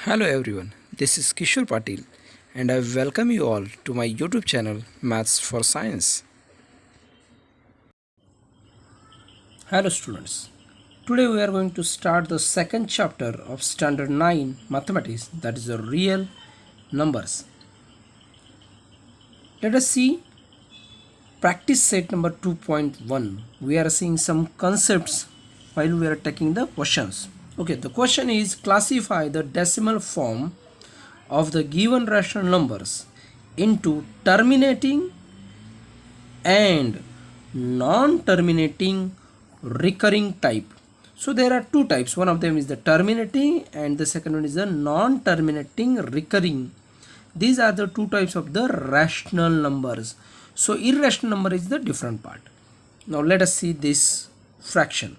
Hello everyone, this is Kishore Patil and I welcome you all to my YouTube channel Maths for Science. Hello students, today we are going to start the second chapter of Standard 9 Mathematics, that is the real numbers. Let us see practice set number 2.1. We are seeing some concepts while we are taking the questions. Okay, the question is classify the decimal form of the given rational numbers into terminating and non-terminating recurring type. So there are two types. One of them is the terminating and the second one is the non-terminating recurring. These are the two types of the rational numbers. So irrational number is the different part. Now let us see this fraction.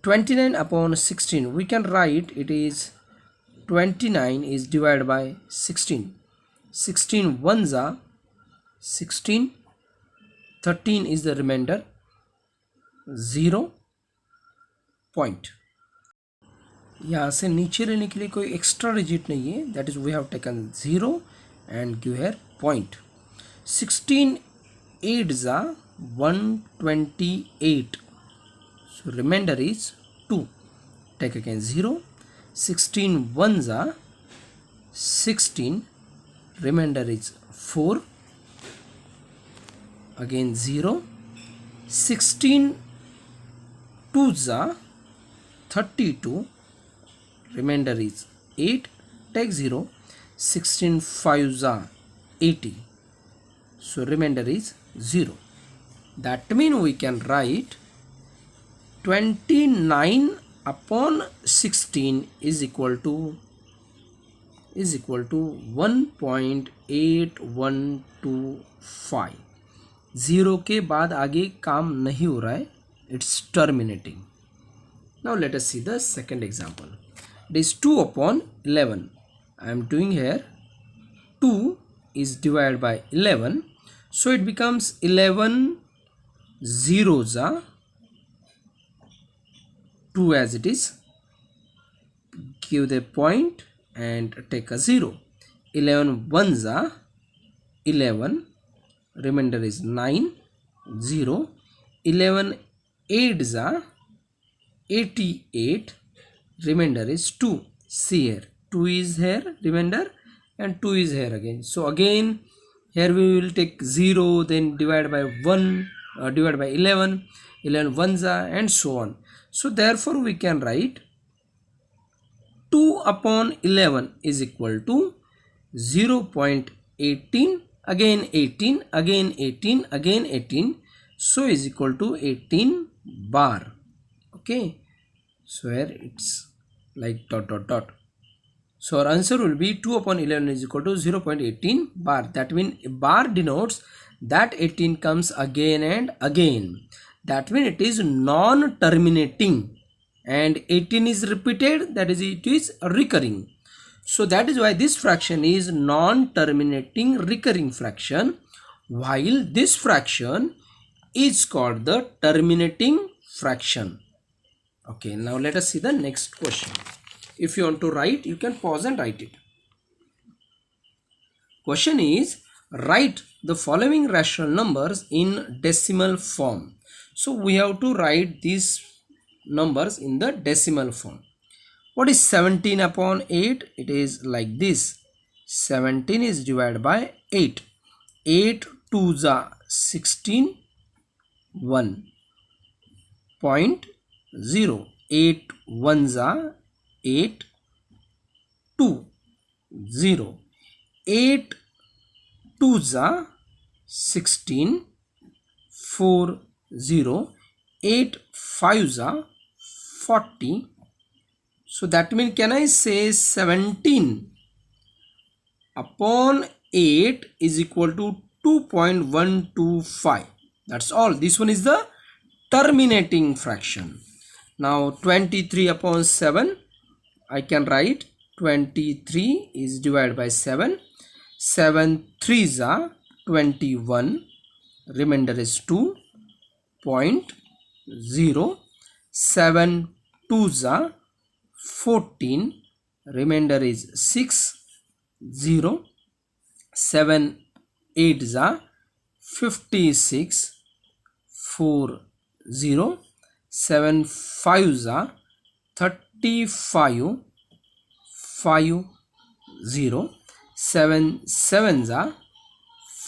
29 upon 16, we can write it is 29 is divided by 16. 16 ones are 16, 13 is the remainder, 0 point. यहाँ से नीचे रहने के लिए कोई extra digit नहीं है, that is we have taken 0 and give here point. 16 8s are 128, so remainder is 2. Take again 0. 16 1s are 16, remainder is 4. Again 0. 16 2s are 32, remainder is 8. Take 0. 16 5s are 80, so remainder is 0. That means we can write 29 upon 16 is equal to 1.8125. 0 के बाद आगे काम नहीं हो रहा है, it's terminating. Now let us see the second example. It is 2 upon 11. I am doing here 2 is divided by 11, so it becomes 11 zeros are 2 as it is. Give the point and take a 0. 11 ones are 11, remainder is 9, 0. 11 8s are 88, remainder is 2. See here, 2 is here remainder and 2 is here again. So again here we will take 0, then divide by 1, divide by 11, 11 ones are, and so on. So therefore we can write 2 upon 11 is equal to 0.18, again 18, again 18, again 18, so is equal to 18 bar. Okay, so here it's like dot dot dot. So our answer will be 2 upon 11 is equal to 0.18 bar. That means bar denotes that 18 comes again and again. That means it is non-terminating, and 18 is repeated, that is it is recurring. So that is why this fraction is non-terminating recurring fraction, while this fraction is called the terminating fraction. Okay, now let us see the next question. If you want to write, you can pause and write it. Question is, write the following rational numbers in decimal form. So we have to write these numbers in the decimal form. What is 17 upon 8? It is like this. 17 is divided by 8. 8 2s are 16, 1.0. 8 1s are 8, 2, 0. 8 2s are 16, 4, 0. 8 5s are 40. So that means, can I say 17 upon 8 is equal to 2.125. That's all. This one is the terminating fraction. Now 23 upon 7, I can write 23 is divided by 7. 7 3s are 21, remainder is 2.0. 7 2s are 14, remainder is 6 0, 7 8 za 56, 4 0, 7 5 za 35, 5 0, 7 7 za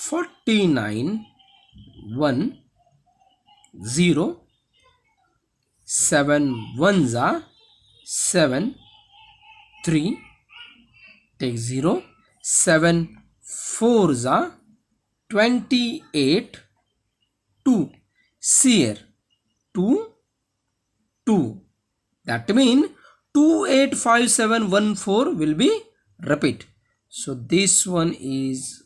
49, 1 0, 7 1 za 7, 3 take 0, 7 4 za 28, 2. See here, 2 2. That means 285714 will be repeat. So this one is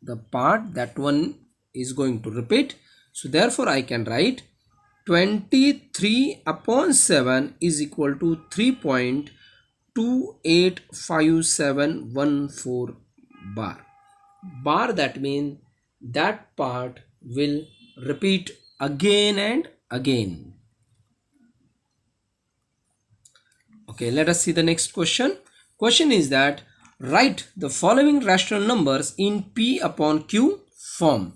the part, that one is going to repeat. So therefore I can write 23 upon 7 is equal to 3.285714 bar. Bar, that means that part will repeat again and again. Okay, let us see the next question. Question is that write the following rational numbers in P upon Q form.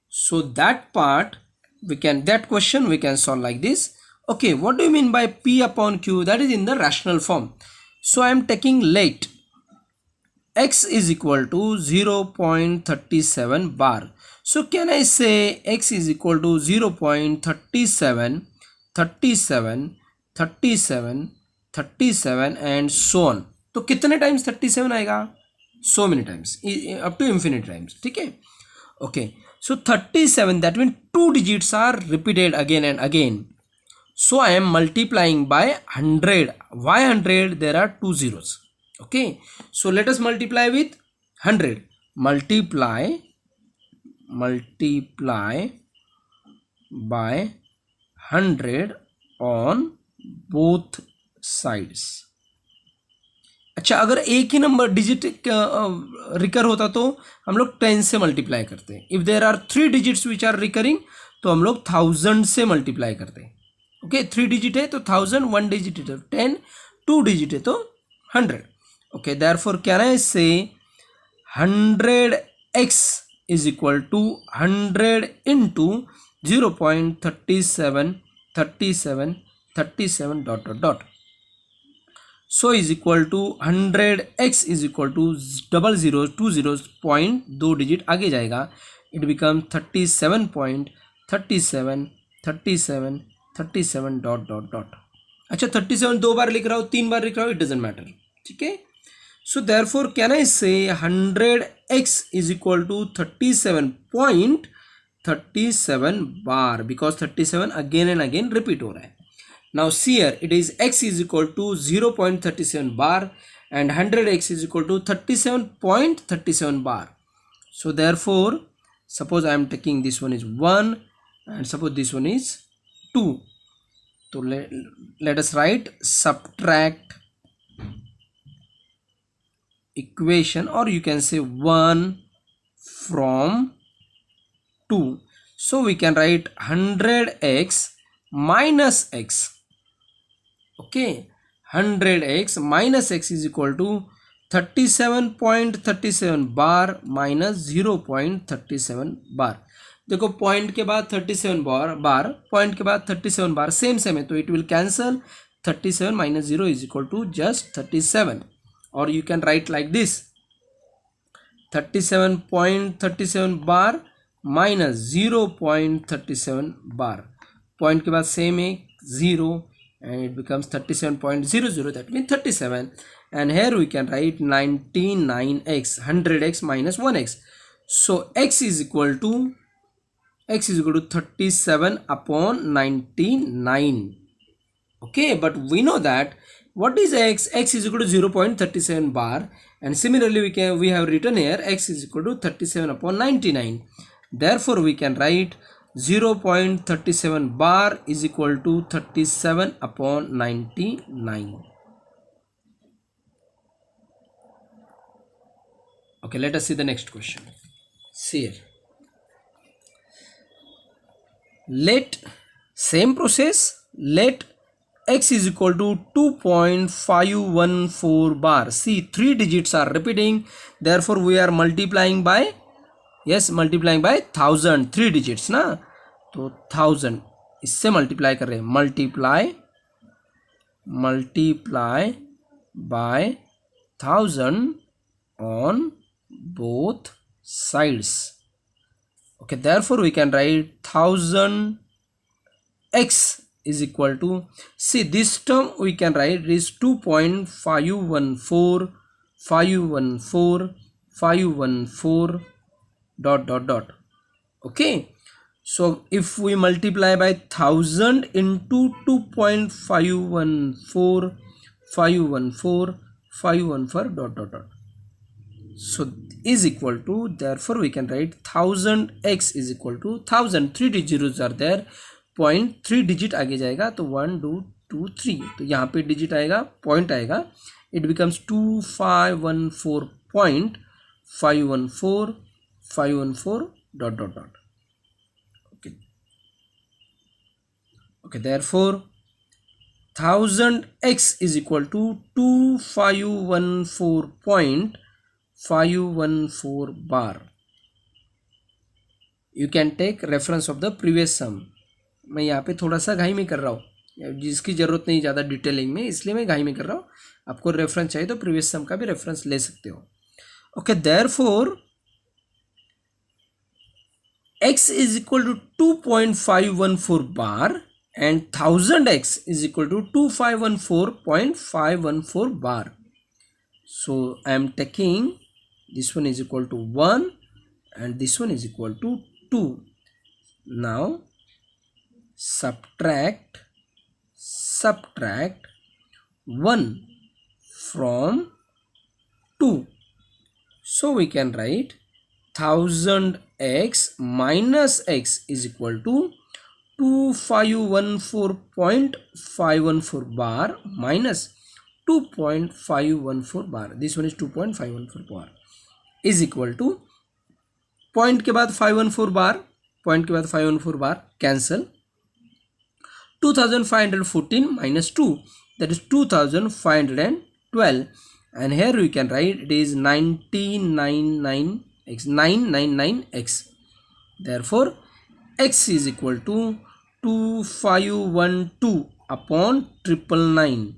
So that part that question we can solve like this. Okay, what do you mean by P upon Q? That is in the rational form. So I am taking let x is equal to 0.37 bar. So can I say x is equal to 0.37, 37, 37, 37 and so on. तो कितने times 37 आएगा? So many times, up to infinite times. ठीक है? Okay. So 37, that means 2 digits are repeated again and again. So I am multiplying by 100. Why 100? There are 2 zeros. Okay. So let us multiply with 100. Multiply by 100 on both sides. अच्छा, अगर एक ही number digit recur होता तो हम लोग 10 से multiply करते हैं. If there are 3 digits which are recurring तो हम लोग 1000 से मल्टीप्लाई करते हैं. ओके, 3 डिजिट है तो 1000, 1 डिजिट है तो 10, 2 डिजिट है तो 100. Okay, therefore can I say 100x is equal to 100 into 0.37 37 37 dot dot dot. So is equal to 100x is equal to 00 20 point 2 digit आगे जाएगा. It becomes 37.37 37 37 dot dot dot. अच्छा, 37 दो बार लिख रहा हूँ, 3 बार लिख रहा हूँ, इट डजेंट मैटर. ठीक है. So therefore can I say 100x is equal to 37.37 bar because 37 again and again repeat हो रहा है. Now see here, it is x is equal to 0.37 bar and 100x is equal to 37.37 bar. So therefore, suppose I am taking this one is 1 and suppose this one is 2. So let us write subtract equation, or you can say 1 from 2. So we can write 100x minus x. Okay, 100x minus x is equal to 37.37 bar minus 0.37 bar. देखो point के बाद 37 बार point के बाद 37 बार same है तो it will cancel. 37 minus 0 is equal to just 37, or you can write like this 37.37 bar minus 0.37 bar. Point के बाद same है 0 and it becomes 37.00, that means 37. And here we can write 99x 100x minus 1x. So x is equal to 37 upon 99. Okay, but we know that what is x? X is equal to 0.37 bar, and similarly we have written here x is equal to 37 upon 99. Therefore we can write 0.37 bar is equal to 37 upon 99. Okay, let us see the next question. See here. Let same process, let x is equal to 2.514 bar. See, 3 digits are repeating, therefore we are multiplying by, yes, multiplying by 1000, 3 digits ना, तो 1000 इससे multiply कर रहे हैं, multiply by 1000 on both sides. Okay, therefore we can write 1000 x is equal to, see this term we can write is 2.514 dot. Okay, so if we multiply by 1000 into 2.514 dot. So is equal to, therefore we can write 1000x is equal to 1000, 3 digits are there, point 3 digit आगे जाएगा तो 1 2 2 3, तो यहाँ पे digit आएगा, point आएगा, it becomes 2514 dot. Okay, therefore 1000x is equal to 2514.514 bar. You can take reference of the previous sum. मैं यहाँ पे थोड़ा सा घाई में कर रहा हूँ, जिसकी ज़रूरत नहीं ज़्यादा डिटेलिंग में, इसलिए मैं घाई में कर रहा हूँ. आपको रेफरेंस चाहिए तो प्रीवियस सम का भी रेफरेंस ले सकते हो. Okay, therefore x is equal to 2.514 bar and 1000x is equal to 2514.514 bar. So I am taking this one is equal to 1 and this one is equal to 2. Now subtract 1 from 2. So we can write 1000x minus x is equal to 2514.514 bar minus 2.514 bar. This one is 2.514 bar is equal to point के बाद 514 bar, point के बाद 514 bar cancel. 2514 minus 2, that is 2512, and here we can write it is 999x. Therefore x is equal to 2512 upon 999,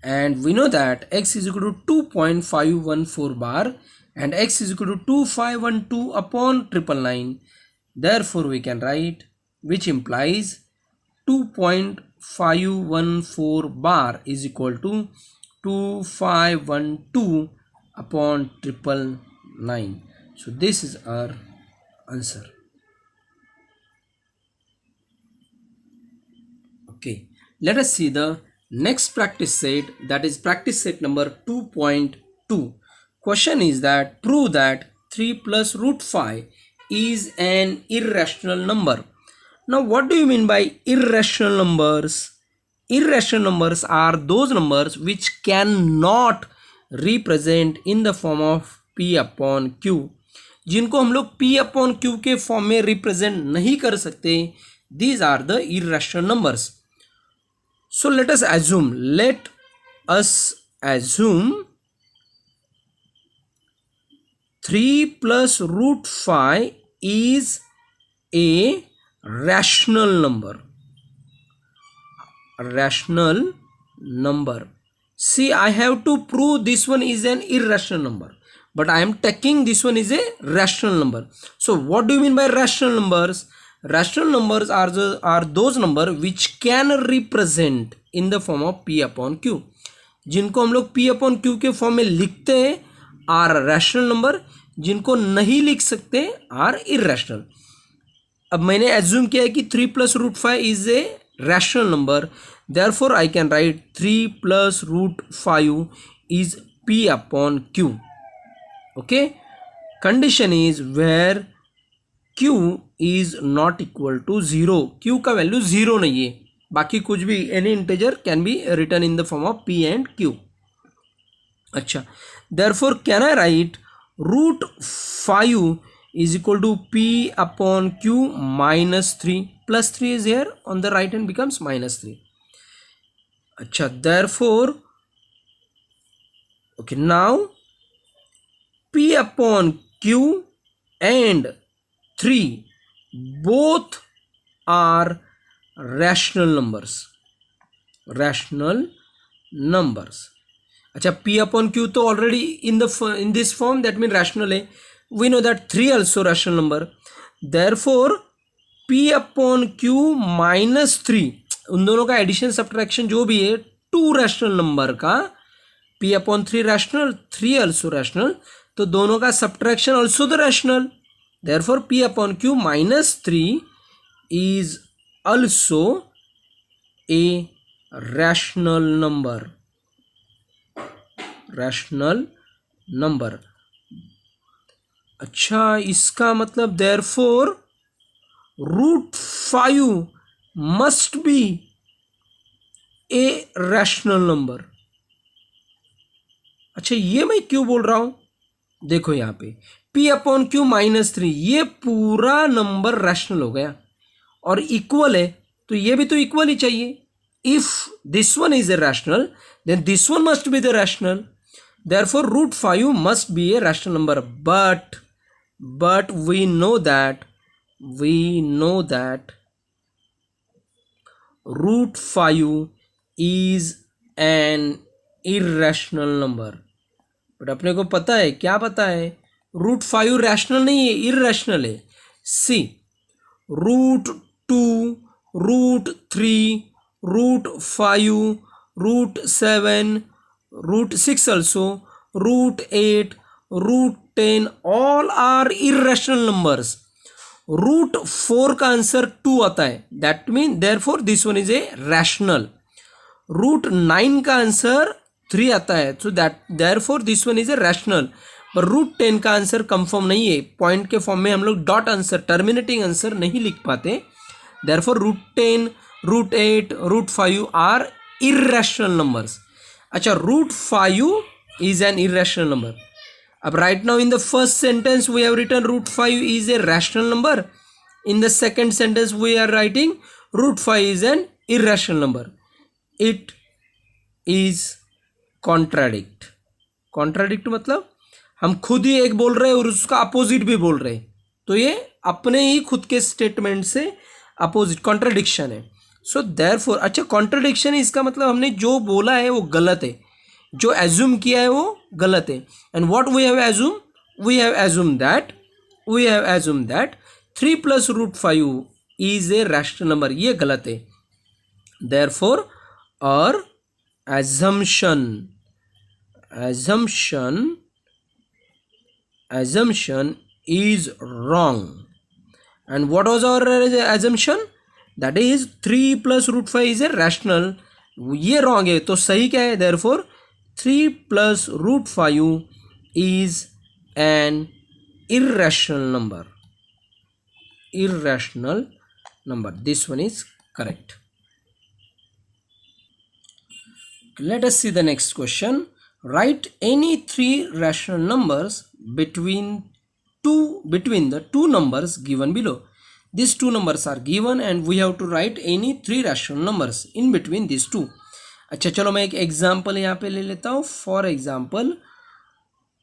and we know that x is equal to 2.514 bar and x is equal to 2512 upon 999. Therefore we can write, which implies 2.514 bar is equal to 2512 upon 999. So this is our answer. Okay, let us see the next practice set, that is practice set number 2.2. Question is that prove that 3 plus root 5 is an irrational number. Now what do you mean by irrational numbers? Irrational numbers are those numbers which cannot represent in the form of p upon q. जिनको हम लोग p upon q के form में represent नहीं कर सकते, these are the irrational numbers. So let us assume 3 plus root 5 is a rational number. See, I have to prove this one is an irrational number, but I am taking this one is a rational number. So what do you mean by rational numbers? Rational numbers are those numbers which can represent in the form of p upon q. जिनको हम लोग p upon q के form में लिखते हैं are rational number, जिनको नहीं लिख सकते आर इरेशनल. अब मैंने एज्यूम किया है कि 3 plus root 5 is a rational number, therefore I can write 3 plus root 5 is p upon q. Okay, condition is where q is not equal to 0. q का वैल्यू 0 नहीं है, बाकी कुछ भी any integer can be written in the form of p and q. अच्छा, therefore can I write root 5 is equal to p upon q minus 3. Plus 3 is here on the right hand becomes minus 3. अच्छा, therefore, okay, now P upon Q and 3 both are rational numbers. Rational numbers. अच्छा, P upon Q तो already in this form, that means rational है. We know that 3 also rational number. Therefore P upon Q minus 3, उन दोनों का addition subtraction जो भी है, 2 rational number का P upon 3 rational, 3 also rational, तो दोनों का subtraction also the rational. Therefore P upon Q minus 3 is also a rational number. Rational number. अच्छा, इसका मतलब therefore √5 must be a rational number. अच्छा, ये मैं क्यों बोल रहा हूं? देखो यहाँ पे P अपॉन Q माइनस 3, ये पूरा नंबर रैशनल हो गया और इक्वल है, तो ये भी तो इक्वल ही चाहिए. If this one is a rational, then this one must be the rational. Therefore √5 must be a rational number. But we know that √5 is an irrational number. But अपने को पता है, क्या पता है? √5 रैशनल नहीं है, इर्रेशनल है. सी, √2, √3, √5, √7, √6 also, √8, √10 all are irrational numbers. √4 का आंसर 2 आता है, that mean therefore this one is a rational. √9 का आंसर 3 आता है, so that therefore this one is a rational. पर √10 का आंसर कंफर्म नहीं है, पॉइंट के फॉर्म में हम लोग डॉट आंसर, टर्मिनेटिंग आंसर नहीं लिख पाते. therefore √10, √8, √5 are irrational numbers. अच्छा, √5 is an irrational number. अब right now in the first sentence we have written √5 is a rational number. In the second sentence we are writing √5 is an irrational number. It is contradict. Contradict मतलब हम खुद ही एक बोल रहे हैं और उसका अपोजिट भी बोल रहे हैं, तो ये अपने ही खुद के स्टेटमेंट से अपोजिट, कॉन्ट्राडिक्शन है. सो देयरफॉर, अच्छा, कॉन्ट्राडिक्शन इसका मतलब हमने जो बोला है वो गलत है, जो एज्यूम किया है वो गलत है. And what we have assume, we have assume that 3 plus √5 is a rational number, ये गलत है. देयरफॉर और assumption is wrong. And what was our assumption? That is 3 plus √5 is a rational. ये wrong है, तो सही क्या है? therefore 3 plus √5 is an irrational number. This one is correct. Let us see the next question. Write any 3 rational numbers between the two numbers given below. These 2 numbers are given and we have to write any 3 rational numbers in between these 2. अच्छा, चलो मैं एक example यहाँ पे ले लेता हूँ. For example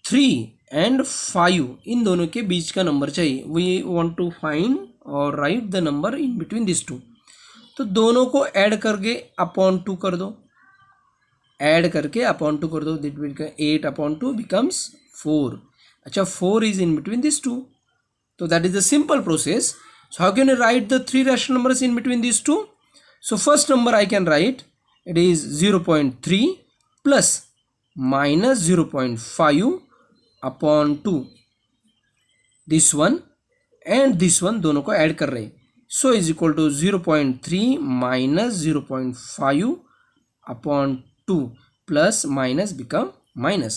3 and 5, इन दोनों के बीच का नंबर चाहिए. वी वॉन्ट टू फाइंड और right the number in between this 2. तो दोनों को ऐड करके अपॉन 2 कर दो, दिट विल 8 अपॉन 2 becomes 4. अच्छा, 4 is in between these 2, so that is the simple process. So how can I write the 3 rational numbers in between these 2? So first number I can write, it is 0.3 plus minus 0.5 upon 2. This one and this one दोनों को add कर रहे हैं, so is equal to 0.3 minus 0.5 upon 2 plus minus become minus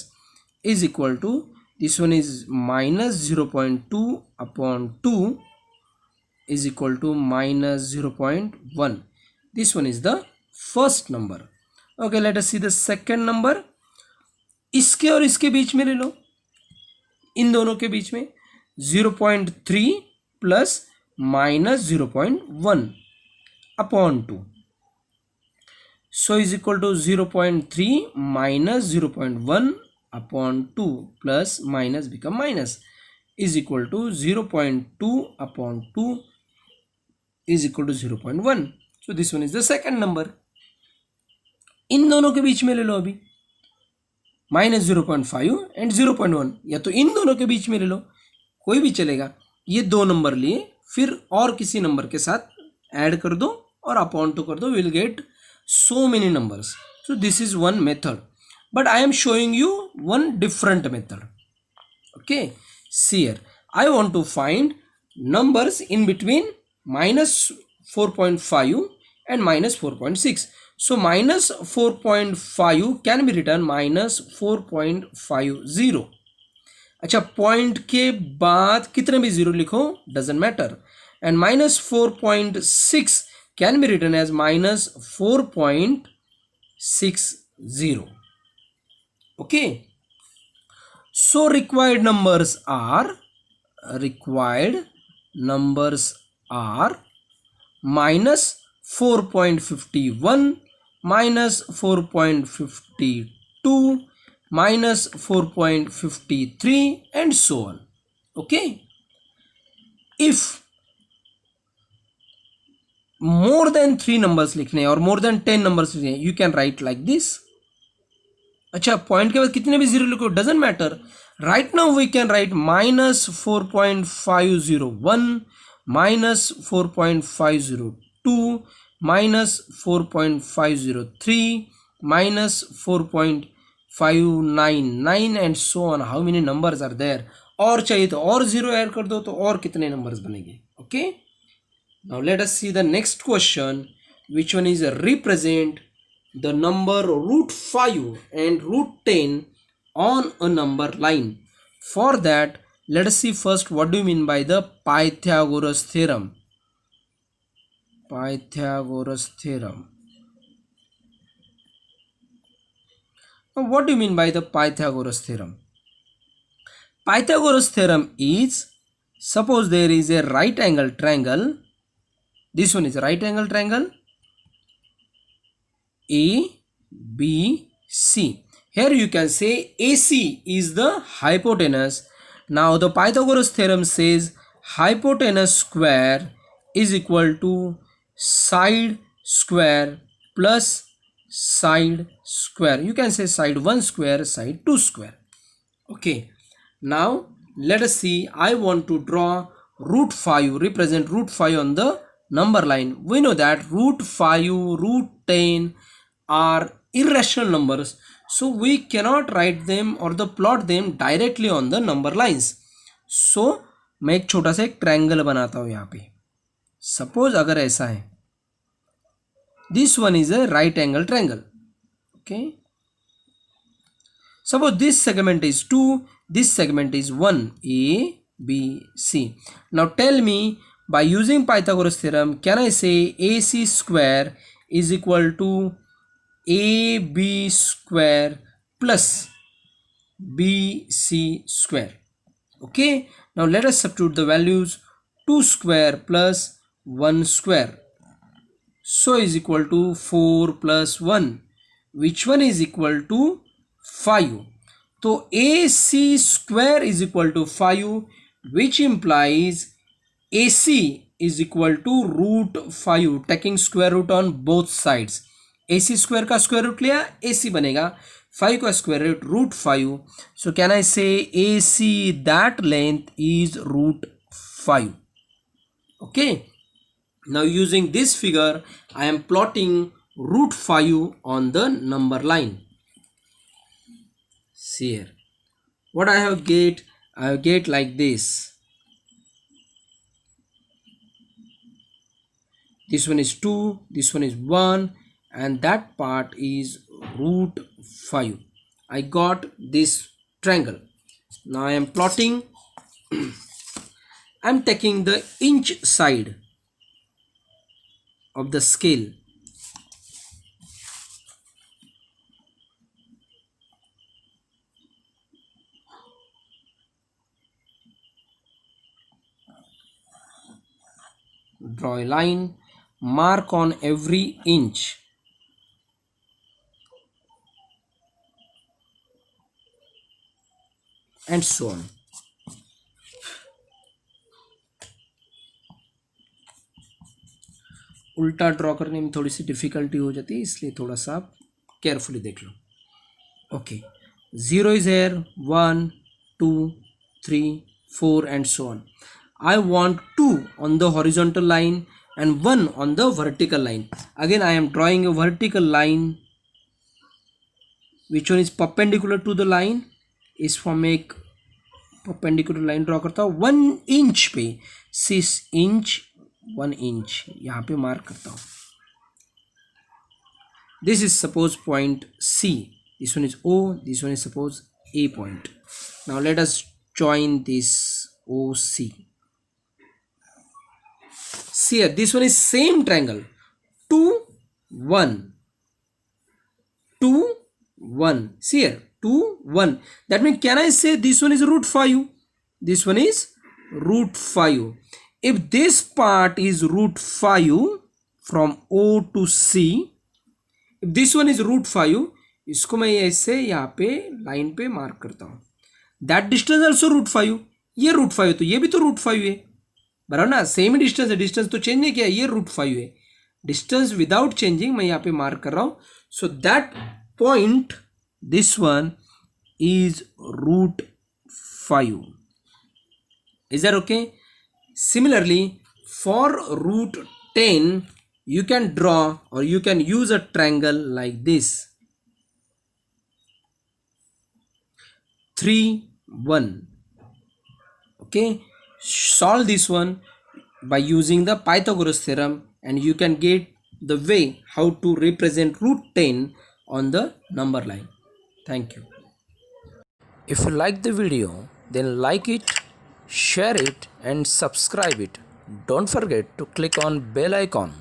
is equal to, this one is minus 0.2 upon 2 is equal to minus 0.1. This one is the first number. Okay, let us see the second number. इसके और इसके बीच में ले लो, इन दोनों के बीच में 0.3 plus minus 0.1 upon 2. So is equal to 0.3 minus 0.1 upon 2 plus minus become minus is equal to 0.2 upon 2 is equal to 0.1. So this one is the second number. इन दोनों के बीच में ले लो अभी -0.5 एंड 0.1, या तो इन दोनों के बीच में ले लो, कोई भी चलेगा. ये दो नंबर लिए फिर और किसी नंबर के साथ ऐड कर दो और अपॉन टू कर दो, will get so many numbers. So this is one method, but I am showing you one different method. Okay, see here, I want to find numbers in between -4.5 and -4.6. So -4.5 can be written -4.50. अच्छा, point के बाद कितने भी zero लिखो doesn't matter. And -4.6 can be written as -4.60. Okay, so required numbers are -4.51, -4.52, -4.53 and so on. Okay, if more than 3 numbers लिखने और more than 10 numbers लिखने, you can write like this. अच्छा, पॉइंट के बाद कितने भी जीरो लिखो doesn't matter. Right now we can write -4.501, -4.502, -4.503, -4.599 and so on. How many numbers are there? और चाहिए तो और जीरो ऐड कर दो तो और कितने नंबर्स बनेंगे. Okay, now let us see the next question, which one is represent the number √5 and √10 on a number line. For that, let us see first what do you mean by the Pythagoras theorem. Pythagoras theorem. Now what do you mean by the Pythagoras theorem? Pythagoras theorem is, suppose there is a right angle triangle. This one is a right angle triangle ABC. Here you can say AC is the hypotenuse. Now the Pythagoras theorem says hypotenuse square is equal to side square plus side square. You can say side 1 square, side 2 square. Okay, now let us see. I want to draw √5, represent √5 on the number line. We know that √5, √10 are irrational numbers, so we cannot write them or the plot them directly on the number lines. So मैं एक छोटा सा एक triangle बनाता हूं यहाँ पे. Suppose अगर ऐसा है, this one is a right angle triangle. Okay, suppose this segment is 2, this segment is 1, A, B, C. Now tell me, by using Pythagoras theorem, can I say AC square is equal to AB square plus BC square? Okay, now let us substitute the values. 2 square plus 1 square, so is equal to 4 plus 1, which one is equal to 5. So AC square is equal to 5, which implies AC is equal to √5, taking square root on both sides. AC square का square root लिया, AC बनेगा, 5 का square root √5. So can I say AC that length is √5? Okay, now using this figure I am plotting √5 on the number line. See here, what I have get like this. This one is 2, this one is 1, and that part is √5. I got this triangle. Now I am plotting. I am taking the inch side of the scale. Draw a line, mark on every inch. and so on. उल्टा draw करने में थोड़ी सी difficulty हो जाती है, इसलिए थोड़ा सा आप केयरफुली देख लो. Okay, 0 is here, 1 2 3 4 and so on. I want 2 on the horizontal line and 1 on the vertical line. Again I am drawing a vertical line. Which one is perpendicular to the line? इस form में एक perpendicular line draw करता हूँ 1 inch पे, 6 inch 1 inch यहाँ पे mark करता हूँ. This is suppose point C. This one is O. This one is suppose A point. Now let us join this OC. See here, this one is same triangle. 2 1 2 1. See here, 2 1. That means can I say this one is root 5? This one is root 5. If this part is root 5 from O to C, if this one is root 5, इसको मैं ऐसे यहाँ पे line पे mark करता हूँ. That distance also root 5. ये root 5 तो ये भी तो रूट 5 है, बराबर ना, सेम ही डिस्टेंस है, डिस्टेंस तो चेंज नहीं किया, ये रूट 5 है. डिस्टेंस विदाउट चेंजिंग मैं यहाँ पे मार्क कर रहा हूँ. So that point, this one is root 5. Is that okay? Similarly, for root 10, you can draw or you can use a triangle like this. 3 1. Okay, solve this one by using the Pythagoras theorem and you can get the way how to represent root 10 on the number line. Thank you. If you like the video, then like it, share it and subscribe it. Don't forget to click on bell icon.